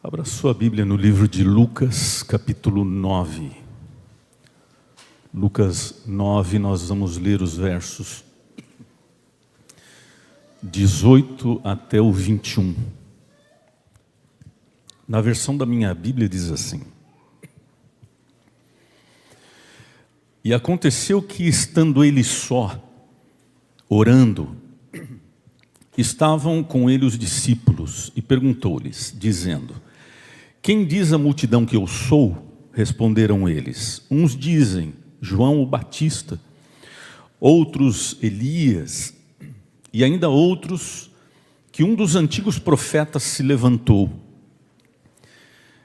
Abra sua Bíblia no livro de Lucas, capítulo 9. Lucas 9, nós vamos ler os versos 18 até o 21. Na versão da minha Bíblia diz assim: E aconteceu que, estando ele só, orando, estavam com ele os discípulos, e perguntou-lhes, dizendo: Quem diz a multidão que eu sou? Responderam eles: Uns dizem João o Batista, outros Elias, e ainda outros que um dos antigos profetas se levantou.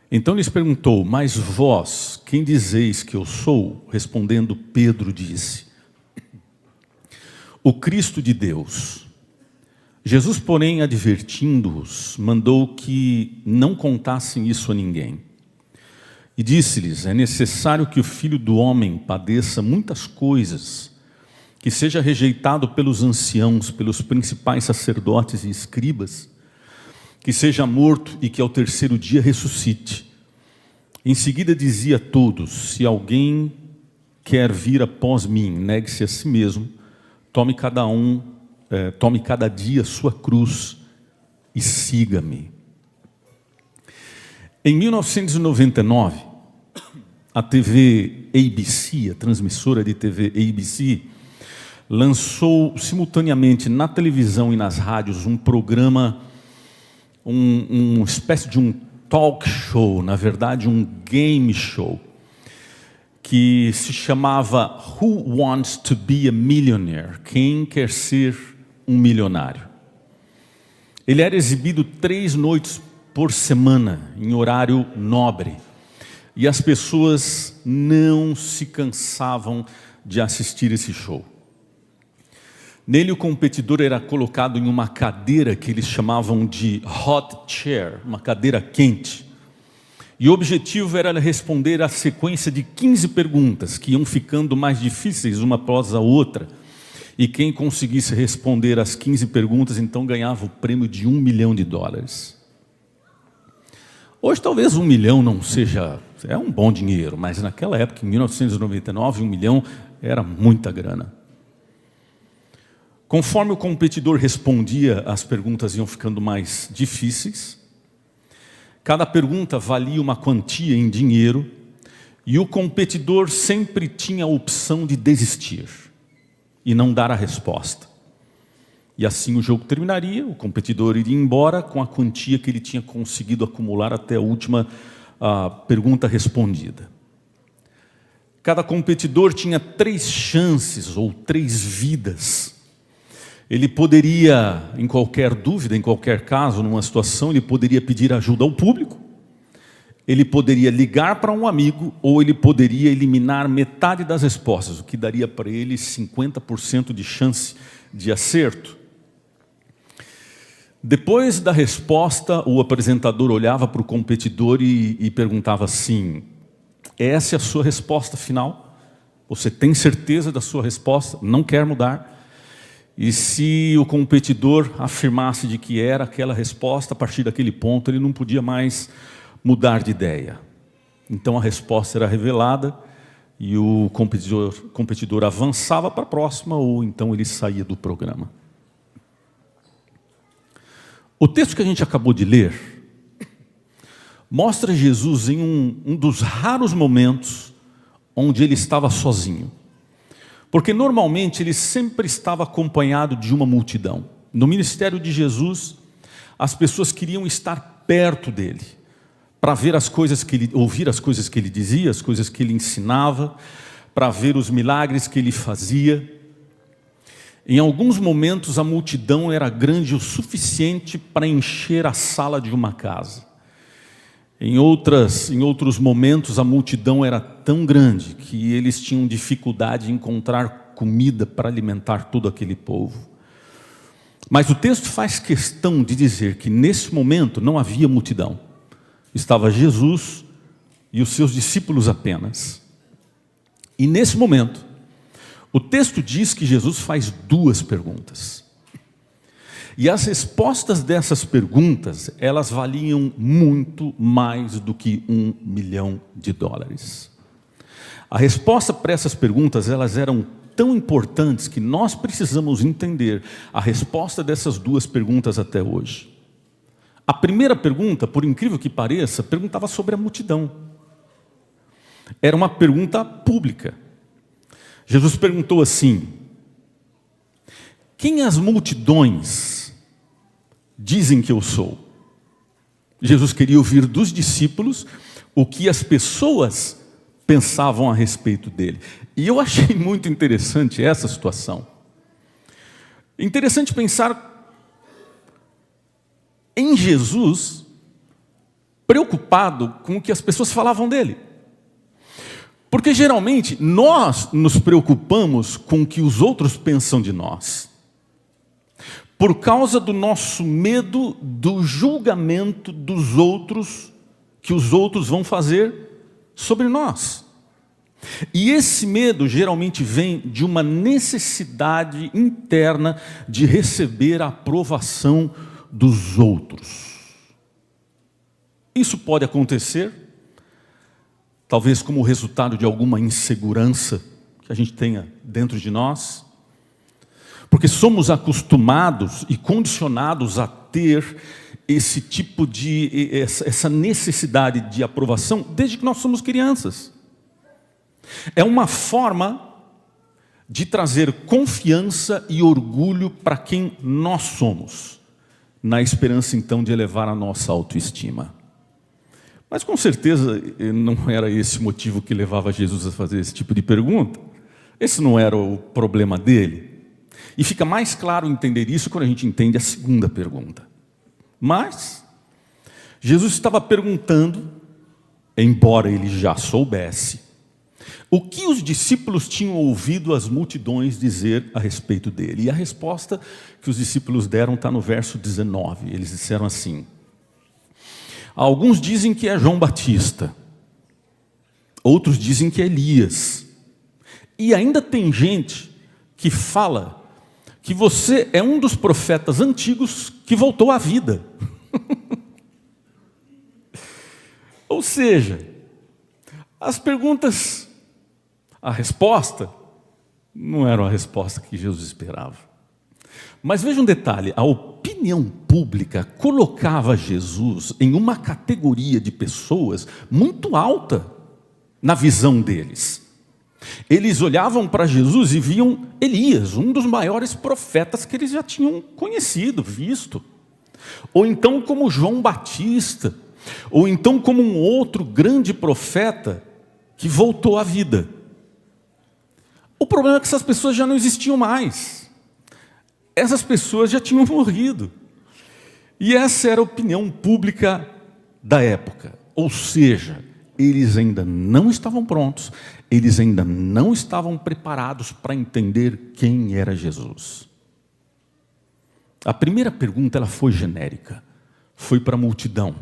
Então lhes perguntou: Mas vós, quem dizeis que eu sou? Respondendo, Pedro disse: O Cristo de Deus. Jesus, porém, advertindo-os, mandou que não contassem isso a ninguém. E disse-lhes: É necessário que o Filho do Homem padeça muitas coisas, que seja rejeitado pelos anciãos, pelos principais sacerdotes e escribas, que seja morto e que ao terceiro dia ressuscite. Em seguida dizia a todos: Se alguém quer vir após mim, negue-se a si mesmo, tome cada dia sua cruz e siga-me. Em 1999, a TV ABC, a transmissora de TV ABC, lançou simultaneamente na televisão e nas rádios um programa, uma espécie de um talk show, na verdade um game show, que se chamava Who Wants to be a Millionaire? Quem quer ser um milionário? Ele era exibido 3 noites por semana, em horário nobre, e as pessoas não se cansavam de assistir esse show. Nele o competidor era colocado em uma cadeira que eles chamavam de hot chair, uma cadeira quente. E o objetivo era responder a sequência de 15 perguntas, que iam ficando mais difíceis uma após a outra. E quem conseguisse responder as 15 perguntas, então ganhava o prêmio de $1 milhão. Hoje talvez 1 milhão não seja, é um bom dinheiro, mas naquela época, em 1999, 1 milhão era muita grana. Conforme o competidor respondia, as perguntas iam ficando mais difíceis. Cada pergunta valia uma quantia em dinheiro, e o competidor sempre tinha a opção de desistir e não dar a resposta. E assim o jogo terminaria, o competidor iria embora com a quantia que ele tinha conseguido acumular até a última pergunta respondida. Cada competidor tinha 3 chances ou 3 vidas. Ele poderia, em qualquer dúvida, em qualquer caso, numa situação, ele poderia pedir ajuda ao público, ele poderia ligar para um amigo, ou ele poderia eliminar metade das respostas, o que daria para ele 50% de chance de acerto. Depois da resposta, o apresentador olhava para o competidor e perguntava assim: essa é a sua resposta final? Você tem certeza da sua resposta? Não quer mudar? E se o competidor afirmasse de que era aquela resposta, a partir daquele ponto ele não podia mais mudar de ideia. Então a resposta era revelada e o competidor avançava para a próxima, ou então ele saía do programa. O texto que a gente acabou de ler mostra Jesus em um dos raros momentos onde ele estava sozinho. Porque normalmente ele sempre estava acompanhado de uma multidão. No ministério de Jesus, as pessoas queriam estar perto dele, para ver as coisas que ele, ouvir as coisas que ele dizia, as coisas que ele ensinava, para ver os milagres que ele fazia. Em alguns momentos a multidão era grande o suficiente para encher a sala de uma casa. Em outros momentos a multidão era tão grande que eles tinham dificuldade em encontrar comida para alimentar todo aquele povo. Mas o texto faz questão de dizer que nesse momento não havia multidão. Estava Jesus e os seus discípulos apenas. E nesse momento, o texto diz que Jesus faz 2 perguntas. E as respostas dessas perguntas, elas valiam muito mais do que $1 milhão. A resposta para essas perguntas, elas eram tão importantes que nós precisamos entender a resposta dessas duas perguntas até hoje. A primeira pergunta, por incrível que pareça, perguntava sobre a multidão. Era uma pergunta pública. Jesus perguntou assim: quem as multidões dizem que eu sou? Jesus queria ouvir dos discípulos o que as pessoas pensavam a respeito dele. E eu achei muito interessante essa situação. Interessante pensar em Jesus preocupado com o que as pessoas falavam dele. Porque geralmente nós nos preocupamos com o que os outros pensam de nós, por causa do nosso medo do julgamento dos outros, que os outros vão fazer sobre nós. E esse medo geralmente vem de uma necessidade interna de receber a aprovação dos outros. Isso pode acontecer, talvez como resultado de alguma insegurança que a gente tenha dentro de nós, porque somos acostumados e condicionados a ter esse tipo de, essa necessidade de aprovação desde que nós somos crianças. É uma forma de trazer confiança e orgulho para quem nós somos, na esperança então de elevar a nossa autoestima. Mas com certeza não era esse o motivo que levava Jesus a fazer esse tipo de pergunta. Esse não era o problema dele. E fica mais claro entender isso quando a gente entende a segunda pergunta. Mas Jesus estava perguntando, embora ele já soubesse, o que os discípulos tinham ouvido as multidões dizer a respeito dele. E a resposta que os discípulos deram está no verso 19. Eles disseram assim: alguns dizem que é João Batista, outros dizem que é Elias. E ainda tem gente que fala que você é um dos profetas antigos que voltou à vida. Ou seja, as perguntas, a resposta, não era a resposta que Jesus esperava. Mas veja um detalhe, a opinião pública colocava Jesus em uma categoria de pessoas muito alta na visão deles. Eles olhavam para Jesus e viam Elias, um dos maiores profetas que eles já tinham conhecido, visto. Ou então como João Batista, ou então como um outro grande profeta que voltou à vida. O problema é que essas pessoas já não existiam mais. Essas pessoas já tinham morrido. E essa era a opinião pública da época. Ou seja, eles ainda não estavam prontos, eles ainda não estavam preparados para entender quem era Jesus. A primeira pergunta ela foi genérica, foi para a multidão.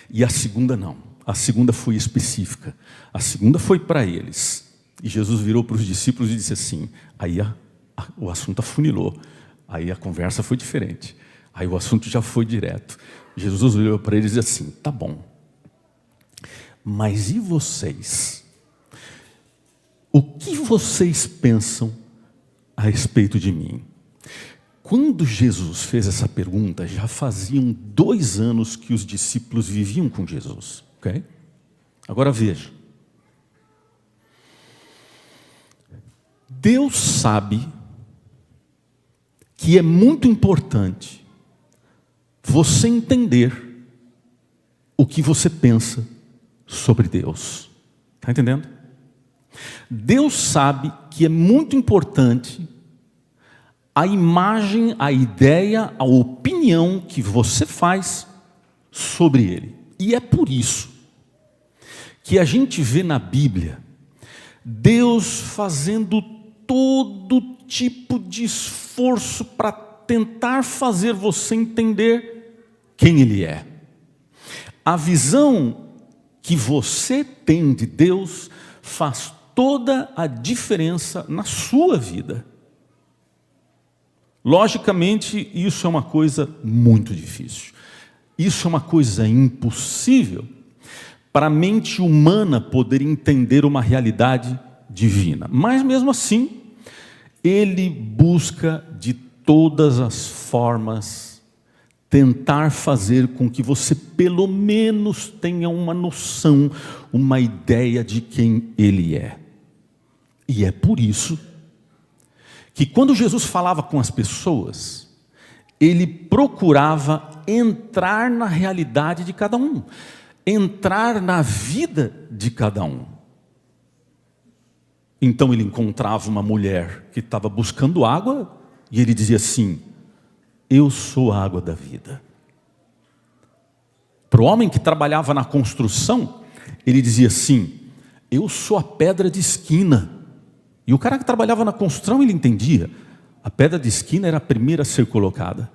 E a segunda não, a segunda foi específica, a segunda foi para eles. E Jesus virou para os discípulos e disse assim, aí o assunto afunilou, aí a conversa foi diferente, aí o assunto já foi direto. Jesus olhou para eles e disse assim, tá bom, mas e vocês? O que vocês pensam a respeito de mim? Quando Jesus fez essa pergunta, já faziam 2 anos que os discípulos viviam com Jesus. Okay? Agora veja. Deus sabe que é muito importante você entender o que você pensa sobre Deus. Está entendendo? Deus sabe que é muito importante a imagem, a ideia, a opinião que você faz sobre Ele. E é por isso que a gente vê na Bíblia Deus fazendo todo tipo de esforço para tentar fazer você entender quem Ele é. A visão que você tem de Deus faz toda a diferença na sua vida. Logicamente, isso é uma coisa muito difícil. Isso é uma coisa impossível para a mente humana poder entender uma realidade divina. Mas mesmo assim, ele busca de todas as formas tentar fazer com que você pelo menos tenha uma noção, uma ideia de quem ele é. E é por isso que quando Jesus falava com as pessoas, ele procurava entrar na realidade de cada um, entrar na vida de cada um. Então ele encontrava uma mulher que estava buscando água e ele dizia assim: eu sou a água da vida. Para o homem que trabalhava na construção, ele dizia assim: eu sou a pedra de esquina. E o cara que trabalhava na construção, ele entendia. A pedra de esquina era a primeira a ser colocada.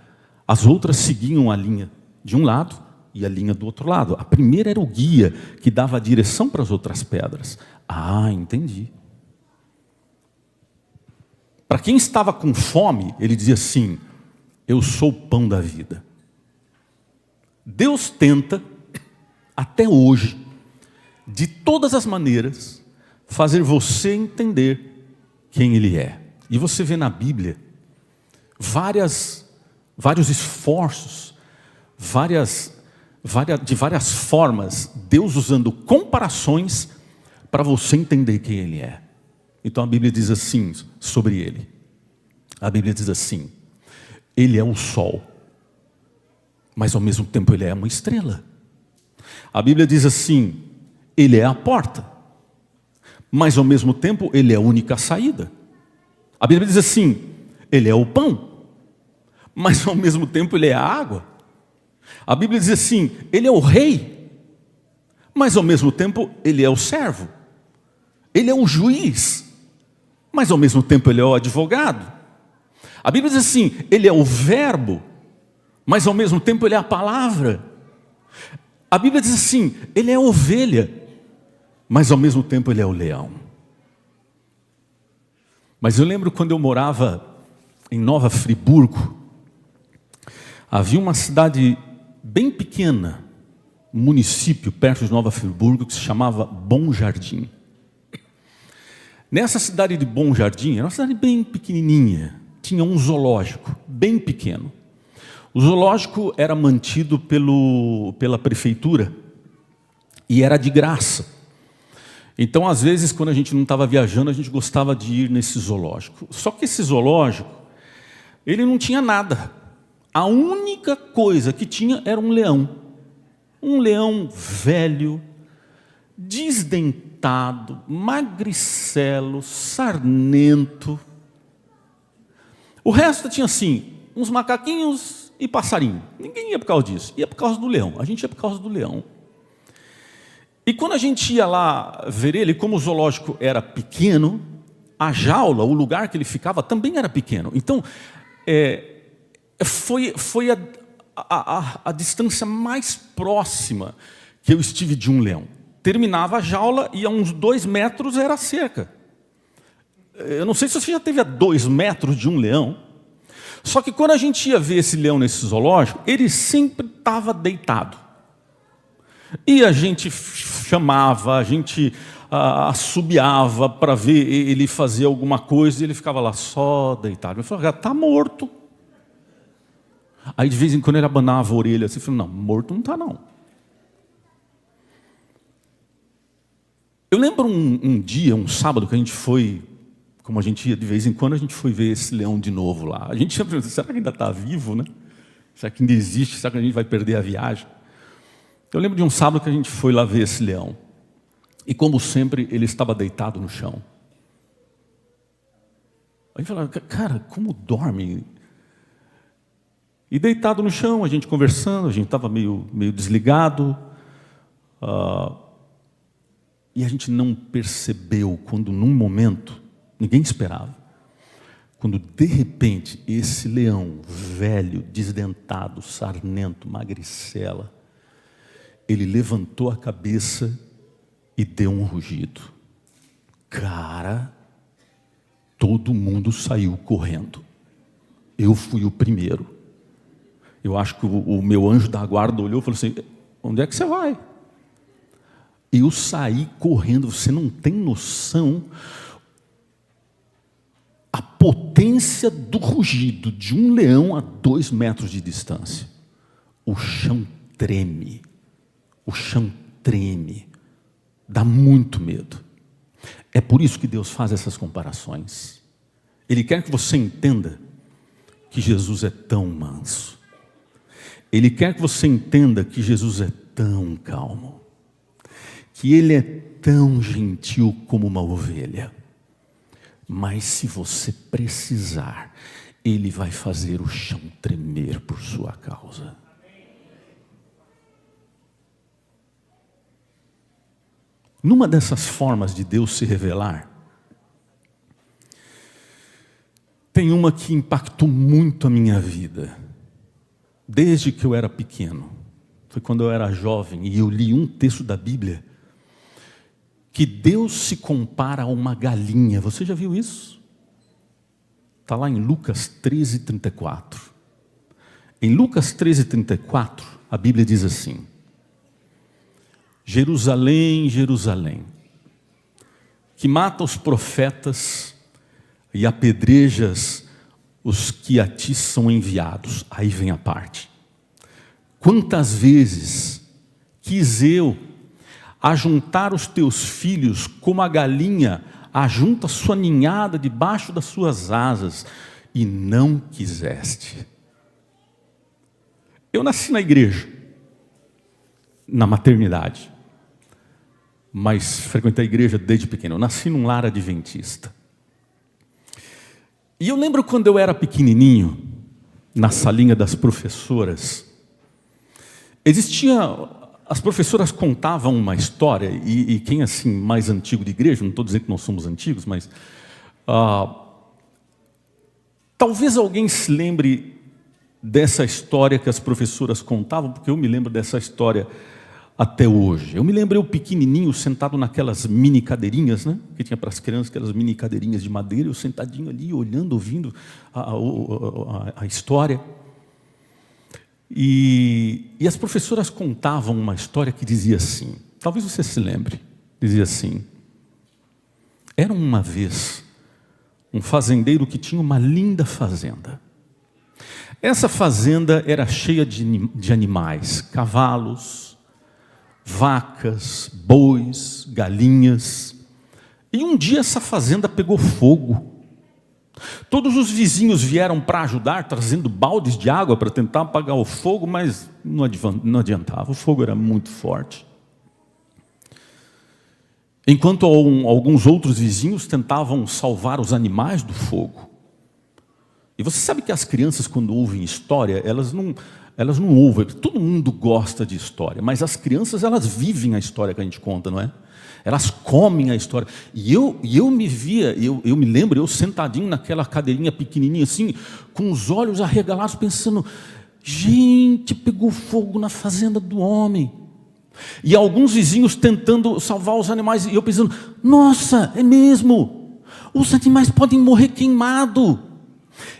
As outras seguiam a linha de um lado e a linha do outro lado. A primeira era o guia que dava a direção para as outras pedras. Ah, entendi. Para quem estava com fome, ele dizia assim: eu sou o pão da vida. Deus tenta, até hoje, de todas as maneiras, fazer você entender quem Ele é. E você vê na Bíblia vários esforços, de várias formas, Deus usando comparações para você entender quem Ele é. Então a Bíblia diz assim sobre Ele. A Bíblia diz assim: Ele é o sol, mas ao mesmo tempo Ele é uma estrela. A Bíblia diz assim: Ele é a porta, mas ao mesmo tempo Ele é a única saída. A Bíblia diz assim: Ele é o pão, mas ao mesmo tempo Ele é a água. A Bíblia diz assim: Ele é o rei, mas ao mesmo tempo Ele é o servo. Ele é o juiz, mas ao mesmo tempo Ele é o advogado. A Bíblia diz assim: Ele é o verbo, mas ao mesmo tempo Ele é a palavra. A Bíblia diz assim: Ele é a ovelha, mas ao mesmo tempo Ele é o leão. Mas eu lembro quando eu morava em Nova Friburgo, havia uma cidade bem pequena, um município perto de Nova Friburgo, que se chamava Bom Jardim. Nessa cidade de Bom Jardim, era uma cidade bem pequenininha, tinha um zoológico bem pequeno. O zoológico era mantido pela prefeitura e era de graça. Então, às vezes, quando a gente não estava viajando, a gente gostava de ir nesse zoológico. Só que esse zoológico, ele não tinha nada. A única coisa que tinha era um leão. Um leão velho, desdentado, magricelo, sarnento. O resto tinha assim, uns macaquinhos e passarinho. Ninguém ia por causa disso, ia por causa do leão. A gente ia por causa do leão. E quando a gente ia lá ver ele, como o zoológico era pequeno, a jaula, o lugar que ele ficava também era pequeno. Então, foi a distância mais próxima que eu estive de um leão. Terminava a jaula e a uns 2 metros era a cerca. Eu não sei se você já esteve a 2 metros de um leão. Só que quando a gente ia ver esse leão nesse zoológico, ele sempre estava deitado. E a gente chamava, a gente assobiava para ver ele fazer alguma coisa, e ele ficava lá só deitado. Eu falava: está morto. Aí de vez em quando ele abanava a orelha assim, falando: não, morto não está não. Eu lembro um dia, um sábado, que a gente foi, como a gente ia de vez em quando, a gente foi ver esse leão de novo lá. A gente sempre pensou: será que ainda está vivo, né? Será que ainda existe? Será que a gente vai perder a viagem? Eu lembro de um sábado que a gente foi lá ver esse leão. E como sempre, ele estava deitado no chão. A gente falava: cara, como dorme? E deitado no chão, a gente conversando, a gente estava meio desligado. E a gente não percebeu quando num momento, ninguém esperava, quando de repente esse leão velho, desdentado, sarnento, magricela, ele levantou a cabeça e deu um rugido. Cara, todo mundo saiu correndo. Eu fui o primeiro. Eu acho que o meu anjo da guarda olhou e falou assim: onde é que você vai? Eu saí correndo. Você não tem noção a potência do rugido de um leão a 2 metros de distância. O chão treme. O chão treme. Dá muito medo. É por isso que Deus faz essas comparações. Ele quer que você entenda que Jesus é tão manso. Ele quer que você entenda que Jesus é tão calmo. Que Ele é tão gentil como uma ovelha. Mas se você precisar, Ele vai fazer o chão tremer por sua causa. Numa dessas formas de Deus se revelar, tem uma que impactou muito a minha vida, desde que eu era pequeno. Foi quando eu era jovem e eu li um texto da Bíblia, que Deus se compara a uma galinha. Você já viu isso? Está lá em Lucas 13:34. Em Lucas 13:34, a Bíblia diz assim: Jerusalém, Jerusalém, que mata os profetas e apedrejas os que a ti são enviados. Aí vem a parte. Quantas vezes quis eu ajuntar os teus filhos como a galinha ajunta sua ninhada debaixo das suas asas, e não quiseste. Eu nasci na igreja, na maternidade, mas frequentei a igreja desde pequeno. Eu nasci num lar adventista. E eu lembro quando eu era pequenininho, na salinha das professoras, as professoras contavam uma história, e quem assim mais antigo de igreja, não estou dizendo que nós somos antigos, mas talvez alguém se lembre dessa história que as professoras contavam, porque eu me lembro dessa história até hoje. Eu me lembro eu pequenininho, sentado naquelas mini cadeirinhas, né, que tinha para as crianças, aquelas mini cadeirinhas de madeira, eu sentadinho ali, olhando, ouvindo a história. E as professoras contavam uma história que dizia assim, talvez você se lembre, dizia assim: era uma vez um fazendeiro que tinha uma linda fazenda. Essa fazenda era cheia de animais, cavalos, vacas, bois, galinhas. E um dia essa fazenda pegou fogo. Todos os vizinhos vieram para ajudar, trazendo baldes de água para tentar apagar o fogo, mas não adiantava, o fogo era muito forte. Enquanto alguns outros vizinhos tentavam salvar os animais do fogo. E você sabe que as crianças, quando ouvem história, elas não ouvem, todo mundo gosta de história, mas as crianças, elas vivem a história que a gente conta, não é? Elas comem a história. E eu me lembro, eu sentadinho naquela cadeirinha pequenininha assim, com os olhos arregalados, pensando: gente, pegou fogo na fazenda do homem. E alguns vizinhos tentando salvar os animais, e eu pensando: nossa, é mesmo, os animais podem morrer queimados.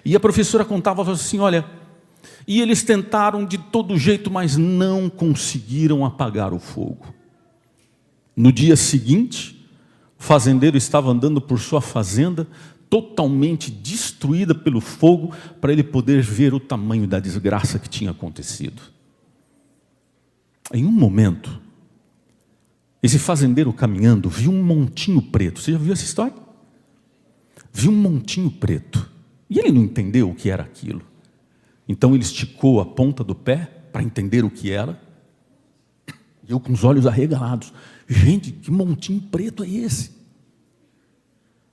E a professora contava assim: olha, e eles tentaram de todo jeito, mas não conseguiram apagar o fogo. No dia seguinte, o fazendeiro estava andando por sua fazenda, totalmente destruída pelo fogo, para ele poder ver o tamanho da desgraça que tinha acontecido. Em um momento, esse fazendeiro caminhando, viu um montinho preto. Você já viu essa história? Viu um montinho preto. E ele não entendeu o que era aquilo. Então ele esticou a ponta do pé para entender o que era. E eu com os olhos arregalados: gente, que montinho preto é esse?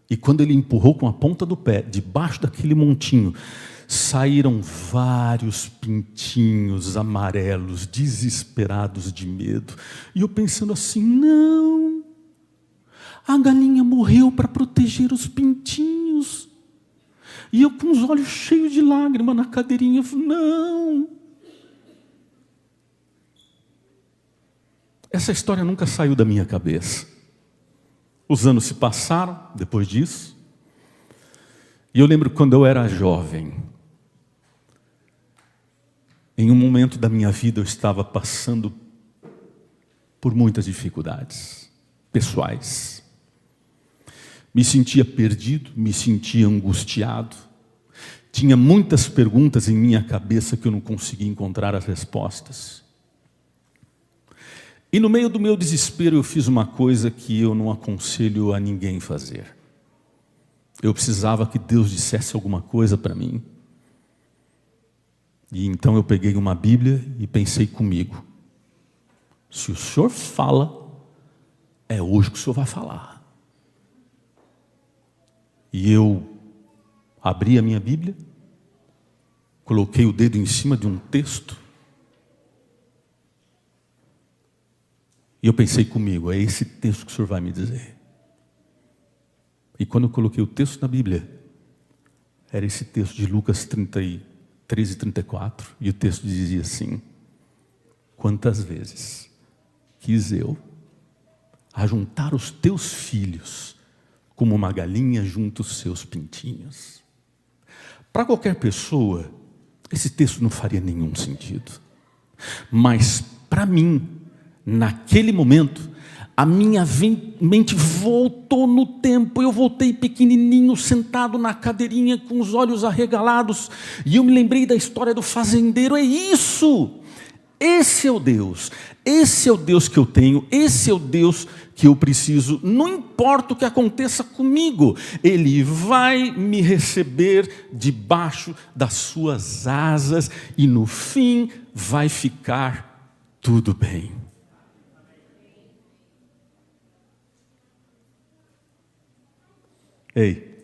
E quando ele empurrou com a ponta do pé, debaixo daquele montinho, saíram vários pintinhos amarelos, desesperados de medo. E eu pensando assim: não, a galinha morreu para proteger os pintinhos. E eu com os olhos cheios de lágrimas na cadeirinha, eu falei: não. Essa história nunca saiu da minha cabeça. Os anos se passaram depois disso. E eu lembro quando eu era jovem, Em um momento da minha vida eu estava passando por muitas dificuldades pessoais. Me sentia perdido, me sentia angustiado. Tinha muitas perguntas em minha cabeça que eu não conseguia encontrar as respostas. E no meio do meu desespero eu fiz uma coisa que eu não aconselho a ninguém fazer. Eu precisava que Deus dissesse alguma coisa para mim. E então eu peguei uma Bíblia e pensei comigo: se o Senhor fala, é hoje que o Senhor vai falar. E eu abri a minha Bíblia, coloquei o dedo em cima de um texto, e eu pensei comigo: é esse texto que o Senhor vai me dizer. E quando eu coloquei o texto na Bíblia, era esse texto de Lucas 13:34, e o texto dizia assim: quantas vezes quis eu ajuntar os teus filhos como uma galinha junta os seus pintinhos. Para qualquer pessoa, esse texto não faria nenhum sentido. Mas para mim, naquele momento, a minha mente voltou no tempo. Eu voltei pequenininho, sentado na cadeirinha, com os olhos arregalados. E eu me lembrei da história do fazendeiro. É isso! Esse é o Deus. Esse é o Deus que eu tenho. Esse é o Deus que eu preciso. Não importa o que aconteça comigo, Ele vai me receber debaixo das suas asas. E no fim vai ficar tudo bem. Ei,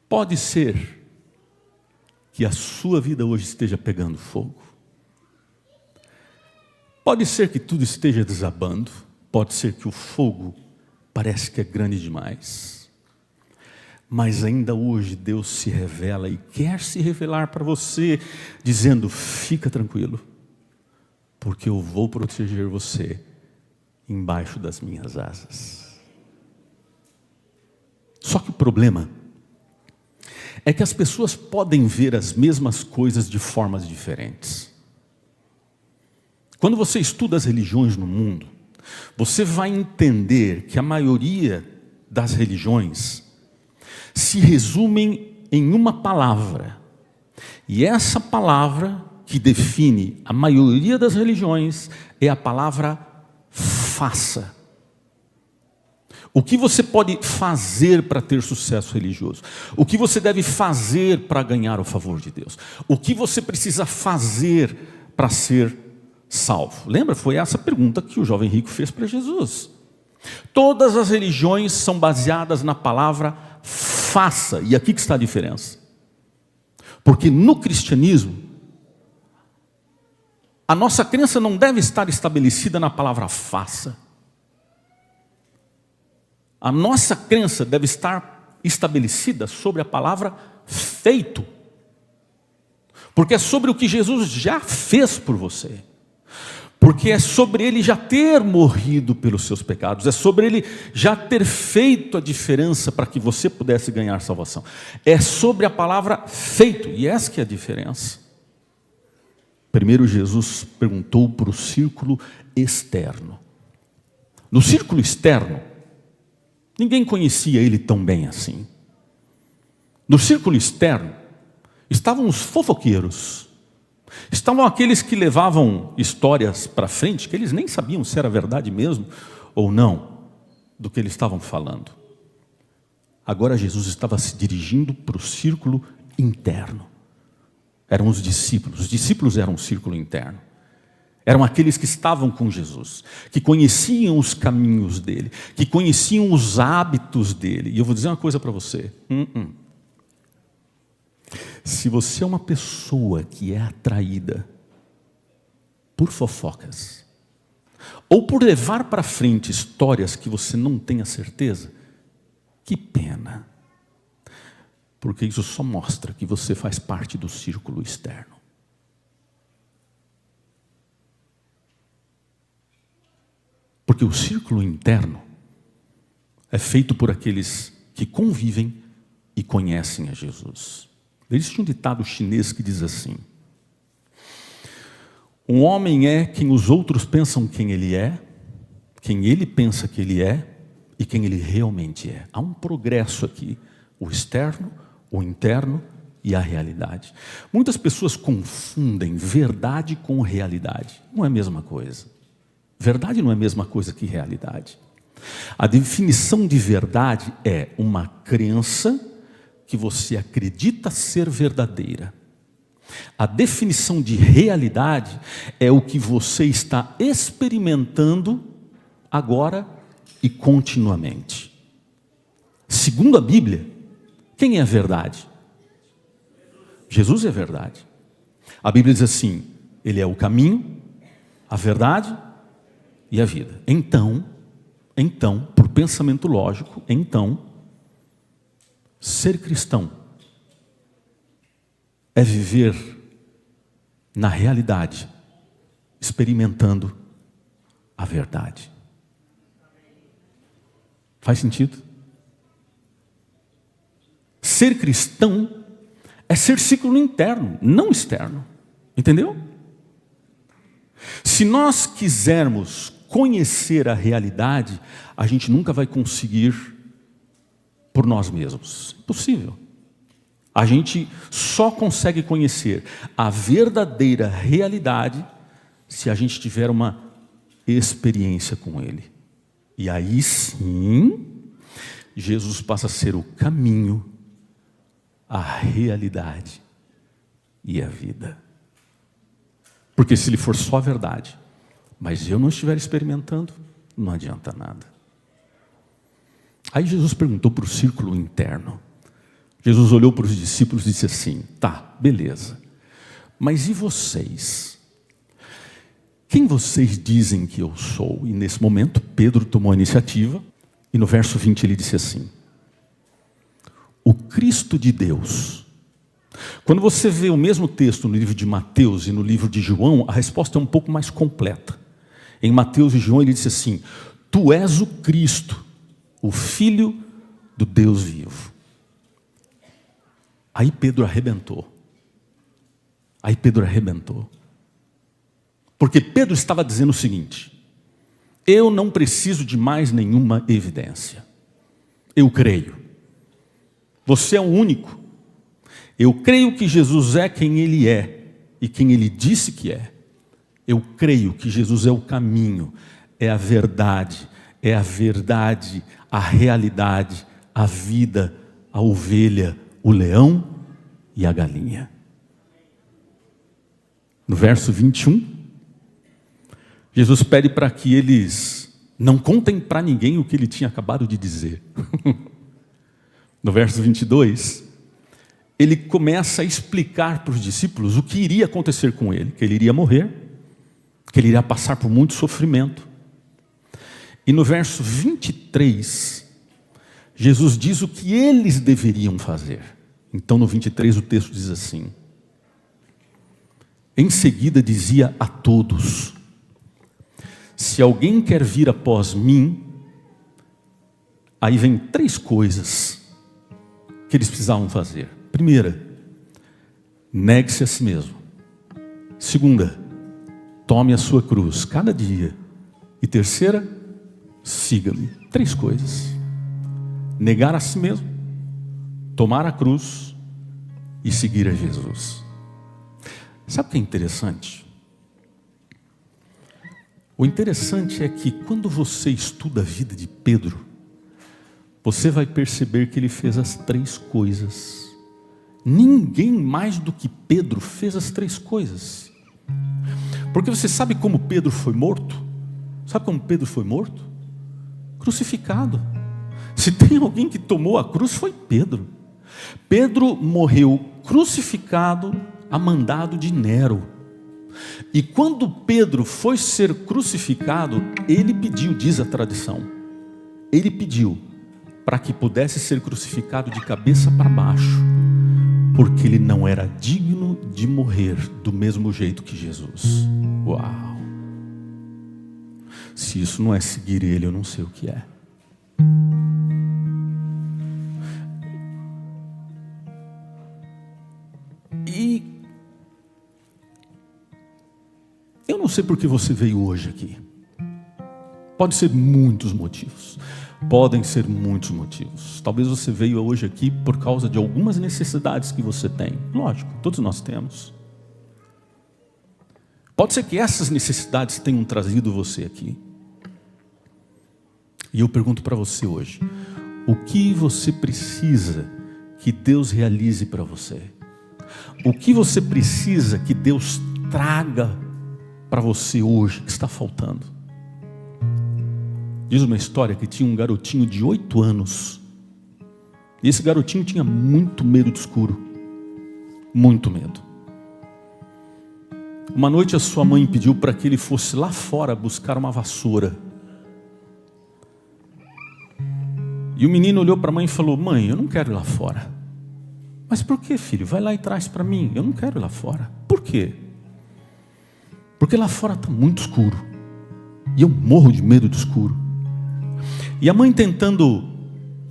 pode ser que a sua vida hoje esteja pegando fogo. Pode ser que tudo esteja desabando. Pode ser que o fogo parece que é grande demais. Mas ainda hoje Deus se revela e quer se revelar para você, dizendo: fica tranquilo, porque eu vou proteger você embaixo das minhas asas. Só que o problema é que as pessoas podem ver as mesmas coisas de formas diferentes. Quando você estuda as religiões no mundo, você vai entender que a maioria das religiões se resumem em uma palavra. E essa palavra que define a maioria das religiões é a palavra faça. O que você pode fazer para ter sucesso religioso? O que você deve fazer para ganhar o favor de Deus? O que você precisa fazer para ser salvo? Lembra? Foi essa pergunta que o jovem rico fez para Jesus. Todas as religiões são baseadas na palavra faça. E aqui que está a diferença. Porque no cristianismo, a nossa crença não deve estar estabelecida na palavra faça. A nossa crença deve estar estabelecida sobre a palavra feito. Porque é sobre o que Jesus já fez por você. Porque é sobre Ele já ter morrido pelos seus pecados. É sobre Ele já ter feito a diferença para que você pudesse ganhar salvação. É sobre a palavra feito. E essa que é a diferença. Primeiro Jesus perguntou para o círculo externo. No círculo externo, ninguém conhecia Ele tão bem assim. No círculo externo, estavam os fofoqueiros. Estavam aqueles que levavam histórias para frente, que eles nem sabiam se era verdade mesmo ou não, do que eles estavam falando. Agora Jesus estava se dirigindo para o círculo interno. Eram os discípulos eram um círculo interno. Eram aqueles que estavam com Jesus, que conheciam os caminhos dele, que conheciam os hábitos dele. E eu vou dizer uma coisa para você. Se você é uma pessoa que é atraída por fofocas, ou por levar para frente histórias que você não tem a certeza, que pena. Porque isso só mostra que você faz parte do círculo externo. Porque o círculo interno é feito por aqueles que convivem e conhecem a Jesus. Existe um ditado chinês que diz assim: Um homem é quem os outros pensam quem ele é, quem ele pensa que ele é e quem ele realmente é. Há um progresso aqui, o externo, o interno e a realidade. Muitas pessoas confundem verdade com realidade. Não é a mesma coisa. Verdade não é a mesma coisa que realidade. A definição de verdade é uma crença que você acredita ser verdadeira. A definição de realidade é o que você está experimentando agora e continuamente. Segundo a Bíblia, quem é a verdade? Jesus é a verdade. A Bíblia diz assim, Ele é o caminho, a verdade e a vida. Então, por pensamento lógico, ser cristão é viver na realidade, experimentando a verdade. Faz sentido? Ser cristão é ser ciclo interno, não externo. Entendeu? Se nós quisermos conhecer a realidade, a gente nunca vai conseguir por nós mesmos. Impossível. A gente só consegue conhecer a verdadeira realidade se a gente tiver uma experiência com Ele. E aí sim, Jesus passa a ser o caminho, a realidade e a vida. Porque se Ele for só a verdade, mas eu não estiver experimentando, não adianta nada. Aí Jesus perguntou para o círculo interno. Jesus olhou para os discípulos e disse assim, tá, beleza, mas e vocês? Quem vocês dizem que eu sou? E nesse momento Pedro tomou a iniciativa e no verso 20 ele disse assim, o Cristo de Deus. Quando você vê o mesmo texto no livro de Mateus e no livro de João, a resposta é um pouco mais completa. Em Mateus e João ele disse assim, tu és o Cristo, o Filho do Deus vivo. Aí Pedro arrebentou. Porque Pedro estava dizendo o seguinte, eu não preciso de mais nenhuma evidência. Eu creio. Você é o único. Eu creio que Jesus é quem Ele é e quem Ele disse que é. Eu creio que Jesus é o caminho, é a verdade, a realidade, a vida, a ovelha, o leão e a galinha. No verso 21, Jesus pede para que eles não contem para ninguém o que ele tinha acabado de dizer. No verso 22, ele começa a explicar para os discípulos o que iria acontecer com ele, que ele iria morrer, que ele iria passar por muito sofrimento. E no verso 23, Jesus diz o que eles deveriam fazer. Então no 23 o texto diz assim, em seguida dizia a todos, se alguém quer vir após mim, aí vem 3 coisas que eles precisavam fazer. Primeira, negue-se a si mesmo. Segunda, tome a sua cruz cada dia. E terceira, siga-me. 3 coisas. Negar a si mesmo, tomar a cruz e seguir a Jesus. Sabe o que é interessante? O interessante é que quando você estuda a vida de Pedro, você vai perceber que ele fez as 3 coisas. Ninguém mais do que Pedro fez as 3 coisas. Porque você sabe como Pedro foi morto? Sabe como Pedro foi morto? Crucificado. Se tem alguém que tomou a cruz, foi Pedro. Pedro morreu crucificado a mandado de Nero. E quando Pedro foi ser crucificado, ele pediu, diz a tradição, ele pediu para que pudesse ser crucificado de cabeça para baixo, porque ele não era digno de morrer do mesmo jeito que Jesus. Uau! Se isso não é seguir ele, eu não sei o que é. sei por que você veio hoje aqui. Pode ser muitos motivos. Podem ser muitos motivos. Talvez você veio hoje aqui por causa de algumas necessidades que você tem. Lógico, todos nós temos. Pode ser que essas necessidades tenham trazido você aqui. E eu pergunto para você hoje, o que você precisa que Deus realize para você? O que você precisa que Deus traga para você hoje, que está faltando? Diz uma história que tinha um garotinho de 8 anos. E esse garotinho tinha muito medo do escuro. Muito medo. Uma noite a sua mãe pediu para que ele fosse lá fora buscar uma vassoura. E o menino olhou para a mãe e falou: mãe, eu não quero ir lá fora. Mas por que, filho? Vai lá e traz para mim. Eu não quero ir lá fora. Por quê? Porque lá fora está muito escuro. E eu morro de medo do escuro. E a mãe, tentando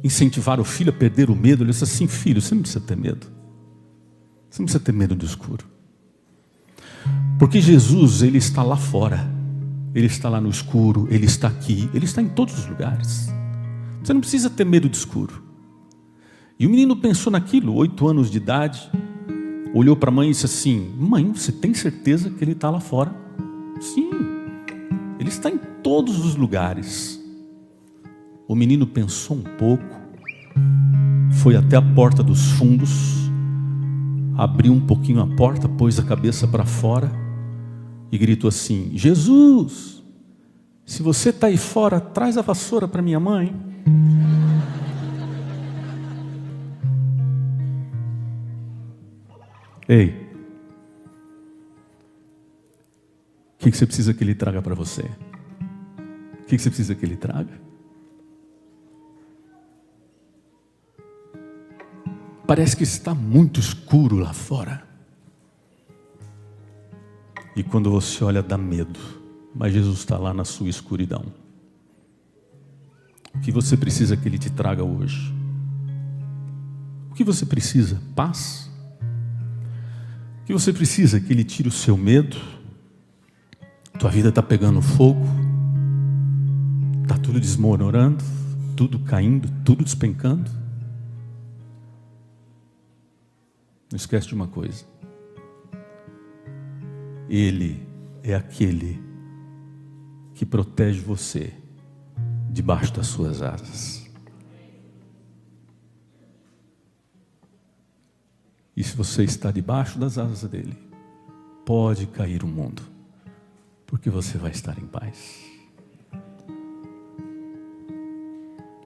incentivar o filho a perder o medo, ele disse assim: filho, você não precisa ter medo. Você não precisa ter medo do escuro. Porque Jesus, Ele está lá fora. Ele está lá no escuro, Ele está aqui, Ele está em todos os lugares. Você não precisa ter medo do escuro. E o menino pensou naquilo, 8 anos de idade, olhou para a mãe e disse assim: mãe, você tem certeza que Ele está lá fora? Sim, Ele está em todos os lugares. O menino pensou um pouco, foi até a porta dos fundos, abriu um pouquinho a porta, pôs a cabeça para fora e gritou assim: Jesus, se você está aí fora, traz a vassoura para minha mãe. Ei, o que você precisa que Ele traga para você? O que você precisa que Ele traga? Parece que está muito escuro lá fora. E quando você olha, dá medo. Mas Jesus está lá na sua escuridão. O que você precisa que Ele te traga hoje? O que você precisa? Paz? O que você precisa? Que Ele tire o seu medo? Tua vida está pegando fogo? Está tudo desmoronando? Tudo caindo? Tudo despencando? Não esquece de uma coisa. Ele é aquele que protege você debaixo das suas asas. E se você está debaixo das asas dele, pode cair o mundo, porque você vai estar em paz.